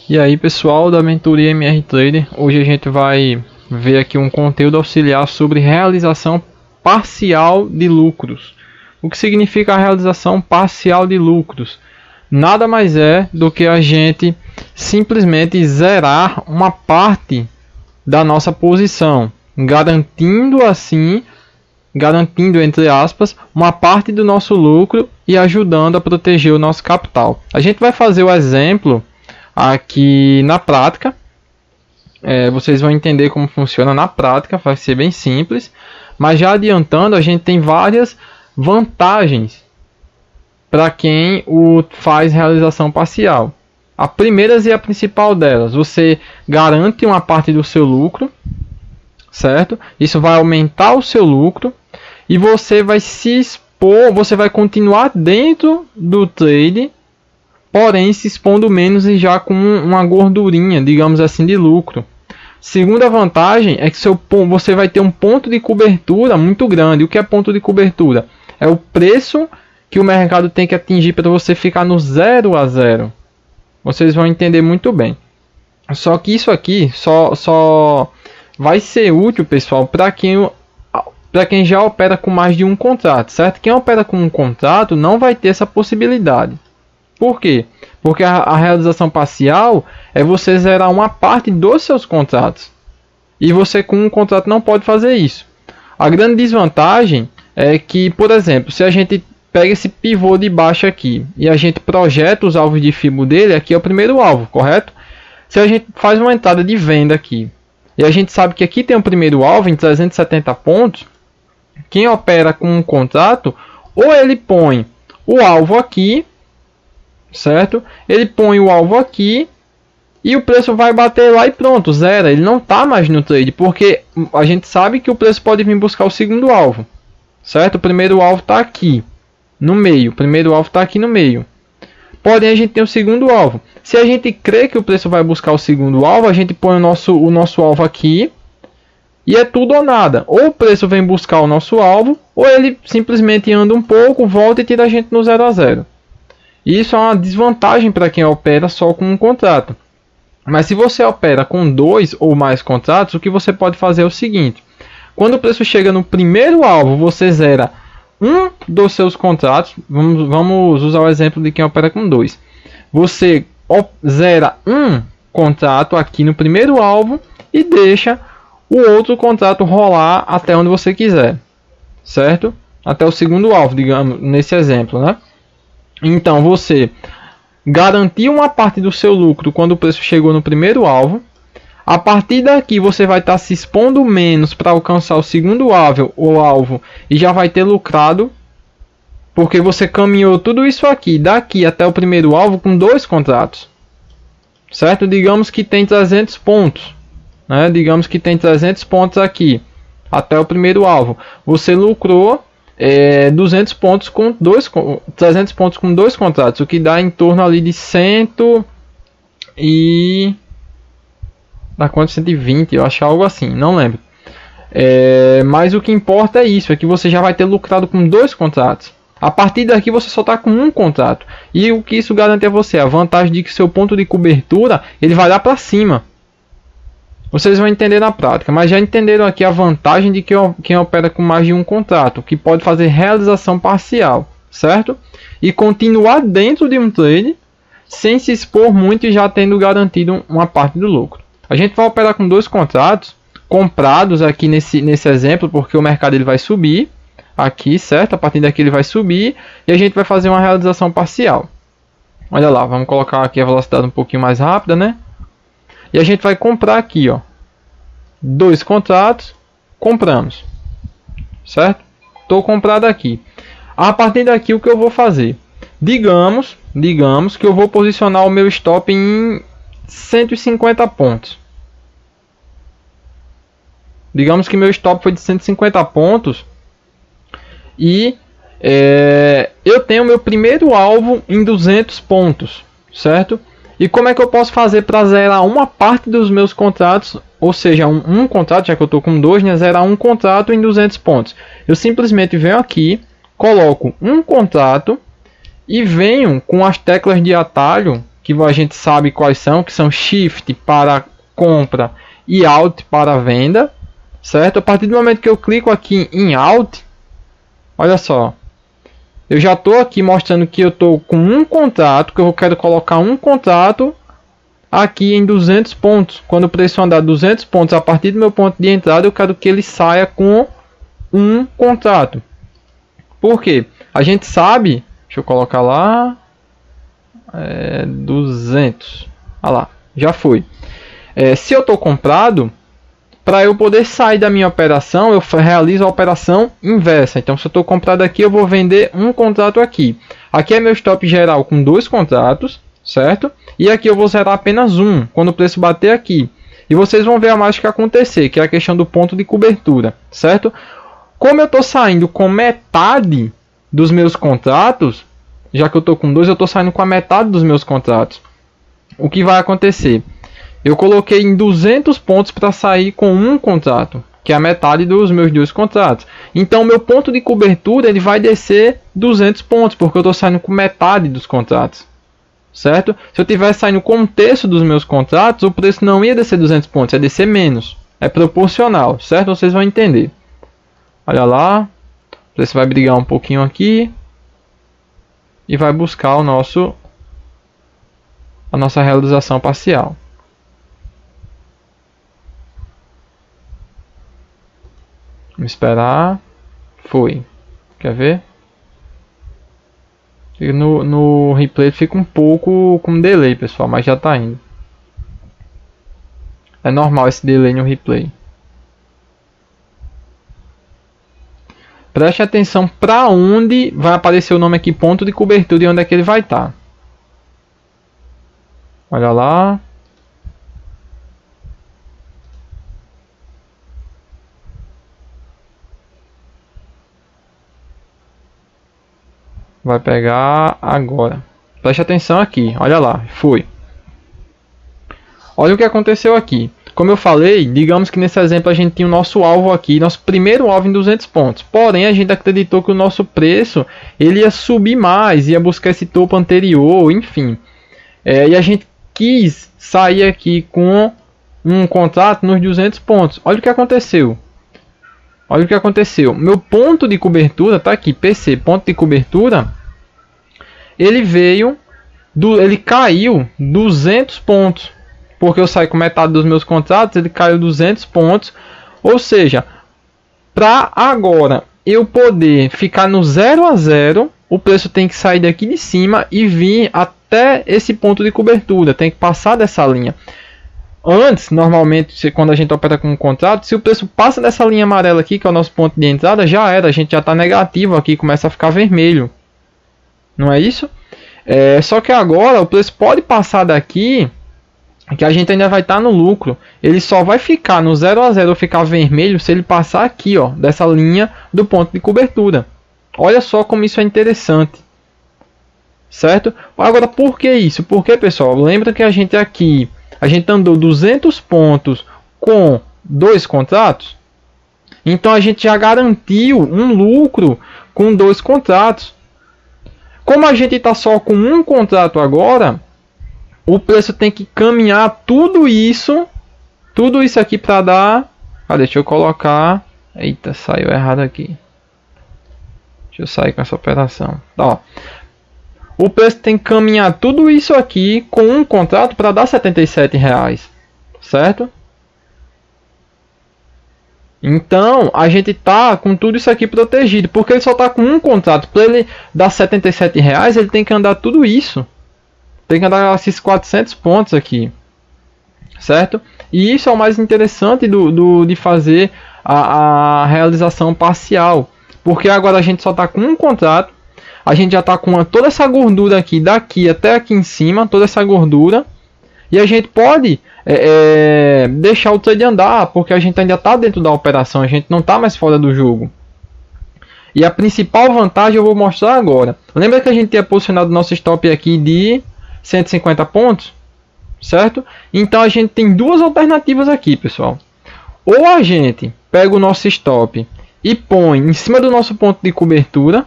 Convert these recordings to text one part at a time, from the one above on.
E aí pessoal da mentoria MR Trader, hoje a gente vai ver aqui um conteúdo auxiliar sobre realização parcial de lucros. O que significa a realização parcial de lucros? Nada mais é do que a gente simplesmente zerar uma parte da nossa posição, garantindo entre aspas, uma parte do nosso lucro e ajudando a proteger o nosso capital. A gente vai fazer o exemplo aqui na prática, vocês vão entender como funciona na prática, vai ser bem simples, mas já adiantando, a gente tem várias vantagens para quem faz realização parcial. A primeira e a principal delas, você garante uma parte do seu lucro, certo? Isso vai aumentar o seu lucro e você vai se expor, você vai continuar dentro do trade, porém se expondo menos e já com uma gordurinha, digamos assim, de lucro. Segunda vantagem é que você vai ter um ponto de cobertura muito grande. O que é ponto de cobertura? É o preço que o mercado tem que atingir para você ficar no 0 a 0. Vocês vão entender muito bem. Só que isso aqui só vai ser útil, pessoal, para quem já opera com mais de um contrato, certo? Quem opera com um contrato não vai ter essa possibilidade. Por quê? Porque a realização parcial é você zerar uma parte dos seus contratos. E você com um contrato não pode fazer isso. A grande desvantagem é que, por exemplo, se a gente pega esse pivô de baixo aqui e a gente projeta os alvos de FIBO dele, aqui é o primeiro alvo, correto? Se a gente faz uma entrada de venda aqui e a gente sabe que aqui tem o primeiro alvo em 370 pontos, quem opera com um contrato, ou ele põe o alvo aqui, certo? Ele põe o alvo aqui e o preço vai bater lá e pronto, zero. Ele não está mais no trade, porque a gente sabe que o preço pode vir buscar o segundo alvo, certo? O primeiro alvo está aqui no meio, o primeiro alvo está aqui no meio. Porém, a gente tem o segundo alvo. Se a gente crê que o preço vai buscar o segundo alvo, a gente põe o nosso alvo aqui e é tudo ou nada. Ou o preço vem buscar o nosso alvo, ou ele simplesmente anda um pouco, volta e tira a gente no 0 a 0. Isso é uma desvantagem para quem opera só com um contrato. Mas se você opera com 2 ou mais contratos, o que você pode fazer é o seguinte. Quando o preço chega no primeiro alvo, você zera um dos seus contratos. Vamos usar o exemplo de quem opera com 2. Você zera um contrato aqui no primeiro alvo e deixa o outro contrato rolar até onde você quiser, certo? Até o segundo alvo, digamos, nesse exemplo, né? Então você garantiu uma parte do seu lucro quando o preço chegou no primeiro alvo. A partir daqui você vai estar se expondo menos para alcançar o segundo alvo e já vai ter lucrado, porque você caminhou tudo isso aqui, daqui até o primeiro alvo com 2 contratos, certo? Digamos que tem 300 pontos, né? Digamos que tem 300 pontos aqui até o primeiro alvo. Você lucrou 200 pontos com 300 pontos com 2 contratos, o que dá em torno ali de 100 e dá quanto? 120, eu acho, algo assim, não lembro. Mas o que importa é isso, é que você já vai ter lucrado com 2 contratos. A partir daqui você só está com um contrato. E o que isso garante a você? A vantagem de que seu ponto de cobertura ele vai lá para cima. Vocês vão entender na prática, mas já entenderam aqui a vantagem de quem opera com mais de um contrato, que pode fazer realização parcial, certo? E continuar dentro de um trade sem se expor muito e já tendo garantido uma parte do lucro. A gente vai operar com 2 contratos comprados aqui nesse exemplo, porque o mercado ele vai subir aqui, certo? A partir daqui ele vai subir e a gente vai fazer uma realização parcial. Olha lá, vamos colocar aqui a velocidade um pouquinho mais rápida, né? E a gente vai comprar aqui, ó, 2 contratos, compramos, certo? Estou comprado aqui. A partir daqui o que eu vou fazer? Digamos que eu vou posicionar o meu stop em 150 pontos. Digamos que meu stop foi de 150 pontos e eu tenho meu primeiro alvo em 200 pontos, certo? E como é que eu posso fazer para zerar uma parte dos meus contratos, ou seja, um contrato, já que eu estou com 2, né, zerar um contrato em 200 pontos? Eu simplesmente venho aqui, coloco um contrato e venho com as teclas de atalho que a gente sabe quais são, que são Shift para compra e Alt para venda, certo? A partir do momento que eu clico aqui em Alt, olha só, eu já estou aqui mostrando que eu estou com um contrato, que eu quero colocar um contrato aqui em 200 pontos. Quando o preço andar 200 pontos a partir do meu ponto de entrada, eu quero que ele saia com um contrato. Por quê? A gente sabe, deixa eu colocar lá, 200, olha lá, já foi. Se eu estou comprado, para eu poder sair da minha operação, eu realizo a operação inversa. Então, se eu estou comprado aqui, eu vou vender um contrato aqui. Aqui é meu stop geral com 2 contratos, certo? E aqui eu vou zerar apenas um, quando o preço bater aqui. E vocês vão ver a mágica acontecer, que é a questão do ponto de cobertura, certo? Como eu estou saindo com metade dos meus contratos, já que eu estou com 2, eu estou saindo com a metade dos meus contratos. O que vai acontecer? Eu coloquei em 200 pontos para sair com um contrato, que é a metade dos meus 2 contratos. Então, meu ponto de cobertura ele vai descer 200 pontos, porque eu estou saindo com metade dos contratos. Certo? Se eu tivesse saindo com um terço dos meus contratos, o preço não ia descer 200 pontos, ia descer menos. É proporcional, certo? Vocês vão entender. Olha lá, o preço vai brigar um pouquinho aqui e vai buscar a nossa realização parcial. Vamos esperar. Foi. Quer ver? No replay fica um pouco com delay, pessoal, mas já está indo. É normal esse delay no replay. Preste atenção para onde vai aparecer o nome aqui, ponto de cobertura, e onde é que ele vai estar. Olha lá. Vai pegar agora. Preste atenção aqui. Olha lá. Foi. Olha o que aconteceu aqui. Como eu falei, digamos que nesse exemplo a gente tinha o nosso alvo aqui, nosso primeiro alvo em 200 pontos. Porém, a gente acreditou que o nosso preço ele ia subir mais, ia buscar esse topo anterior, enfim. E a gente quis sair aqui com um contrato nos 200 pontos. Olha o que aconteceu. Olha o que aconteceu. Meu ponto de cobertura tá aqui, PC, ponto de cobertura. Ele caiu 200 pontos. Porque eu saí com metade dos meus contratos, ele caiu 200 pontos. Ou seja, para agora eu poder ficar no 0 a 0, o preço tem que sair daqui de cima e vir até esse ponto de cobertura. Tem que passar dessa linha. Antes, normalmente, quando a gente opera com um contrato, se o preço passa dessa linha amarela aqui, que é o nosso ponto de entrada, já era. A gente já está negativo aqui, começa a ficar vermelho. Não é isso? Só que agora o preço pode passar daqui, que a gente ainda vai estar no lucro. Ele só vai ficar no 0 a 0, ficar vermelho, se ele passar aqui, ó, dessa linha do ponto de cobertura. Olha só como isso é interessante. Certo? Agora, por que isso? Porque, pessoal, lembra que a gente andou 200 pontos com 2 contratos? Então a gente já garantiu um lucro com 2 contratos. Como a gente está só com um contrato agora, o preço tem que caminhar tudo isso aqui para dar... deixa eu colocar... Eita, saiu errado aqui. Deixa eu sair com essa operação. Ó. O preço tem que caminhar tudo isso aqui com um contrato para dar R$ 77,00, certo? Então, a gente tá com tudo isso aqui protegido, porque ele só tá com um contrato. Para ele dar R$ 77,00, ele tem que andar tudo isso. Tem que andar esses 400 pontos aqui, certo? E isso é o mais interessante de fazer a realização parcial, porque agora a gente só tá com um contrato. A gente já está com toda essa gordura aqui, daqui até aqui em cima, toda essa gordura. E a gente pode deixar o trade andar, porque a gente ainda está dentro da operação, a gente não está mais fora do jogo. E a principal vantagem eu vou mostrar agora. Lembra que a gente tinha posicionado o nosso stop aqui de 150 pontos? Certo? Então a gente tem duas alternativas aqui, pessoal. Ou a gente pega o nosso stop e põe em cima do nosso ponto de cobertura.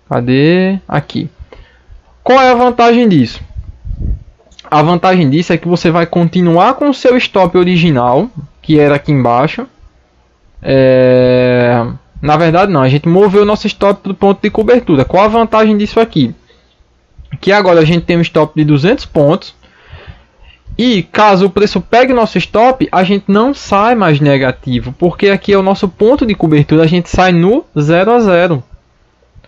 Cadê? Aqui. Qual é a vantagem disso? A vantagem disso é que você vai continuar com o seu stop original, que era aqui embaixo. Na verdade não, a gente moveu o nosso stop para o ponto de cobertura. Qual a vantagem disso aqui? Que agora a gente tem um stop de 200 pontos. E caso o preço pegue o nosso stop, a gente não sai mais negativo. Porque aqui é o nosso ponto de cobertura, a gente sai no 0 a 0.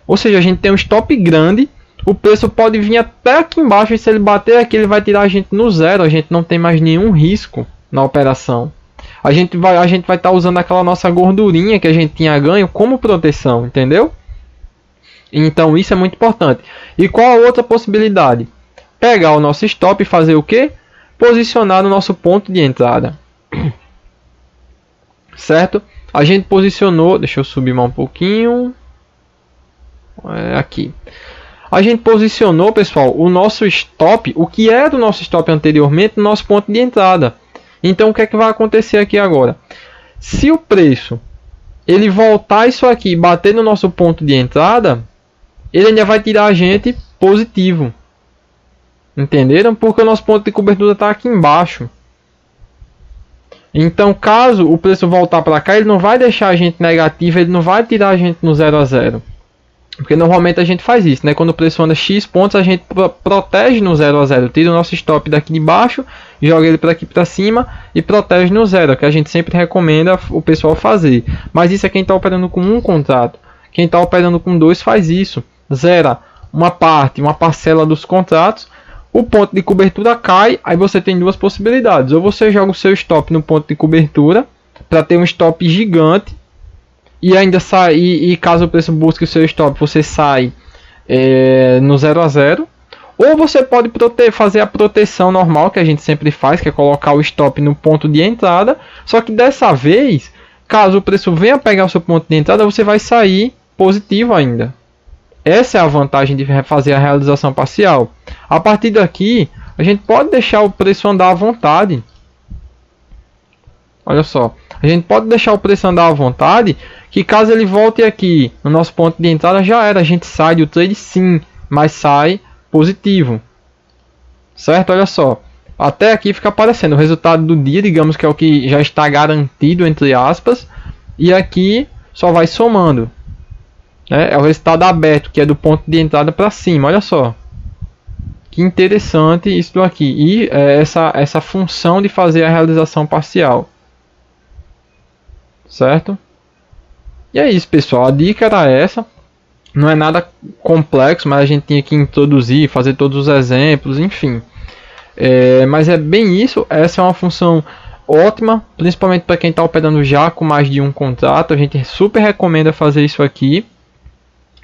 Ou seja, a gente tem um stop grande. O preço pode vir até aqui embaixo e se ele bater aqui, ele vai tirar a gente no zero. A gente não tem mais nenhum risco na operação. A gente vai estar usando aquela nossa gordurinha que a gente tinha ganho como proteção, entendeu? Então isso é muito importante. E qual a outra possibilidade? Pegar o nosso stop e fazer o quê? Posicionar no nosso ponto de entrada. Certo? A gente posicionou, deixa eu subir mais um pouquinho. Aqui. A gente posicionou, pessoal, o nosso stop, o que era o nosso stop anteriormente, no nosso ponto de entrada. Então, o que é que vai acontecer aqui agora? Se o preço ele voltar isso aqui e bater no nosso ponto de entrada, ele ainda vai tirar a gente positivo. Entenderam? Porque o nosso ponto de cobertura está aqui embaixo. Então, caso o preço voltar para cá, ele não vai deixar a gente negativo, ele não vai tirar a gente no 0 a 0. Porque normalmente a gente faz isso, né? Quando o preço anda X pontos, a gente protege no 0 a 0. Tira o nosso stop daqui de baixo, joga ele para aqui para cima e protege no 0, que a gente sempre recomenda o pessoal fazer. Mas isso é quem está operando com um contrato. Quem está operando com 2 faz isso. Zera uma parcela dos contratos, o ponto de cobertura cai, aí você tem duas possibilidades. Ou você joga o seu stop no ponto de cobertura, para ter um stop gigante, e ainda sai, e caso o preço busque o seu stop, você sai no 0 a 0. Ou você pode fazer a proteção normal que a gente sempre faz, que é colocar o stop no ponto de entrada. Só que dessa vez, caso o preço venha pegar o seu ponto de entrada, você vai sair positivo ainda. Essa é a vantagem de fazer a realização parcial. A partir daqui, a gente pode deixar o preço andar à vontade. Olha só, a gente pode deixar o preço andar à vontade, que caso ele volte aqui no nosso ponto de entrada, já era. A gente sai do trade sim, mas sai positivo. Certo? Olha só. Até aqui fica aparecendo o resultado do dia, digamos que é o que já está garantido, entre aspas. E aqui só vai somando. É o resultado aberto, que é do ponto de entrada para cima. Olha só. Que interessante isso aqui. E essa função de fazer a realização parcial. Certo? E é isso, pessoal. A dica era essa. Não é nada complexo, mas a gente tinha que introduzir, fazer todos os exemplos, enfim. Mas é bem isso. Essa é uma função ótima, principalmente para quem está operando já com mais de um contrato. A gente super recomenda fazer isso aqui,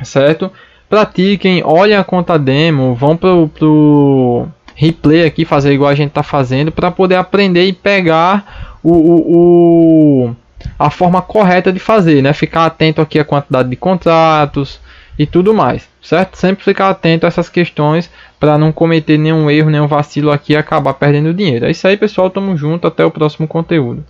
certo? Pratiquem, olhem a conta demo, vão pro replay aqui, fazer igual a gente está fazendo, para poder aprender e pegar a forma correta de fazer, né? Ficar atento aqui à quantidade de contratos e tudo mais, certo? Sempre ficar atento a essas questões para não cometer nenhum erro, nenhum vacilo aqui e acabar perdendo dinheiro. É isso aí, pessoal. Tamo junto. Até o próximo conteúdo.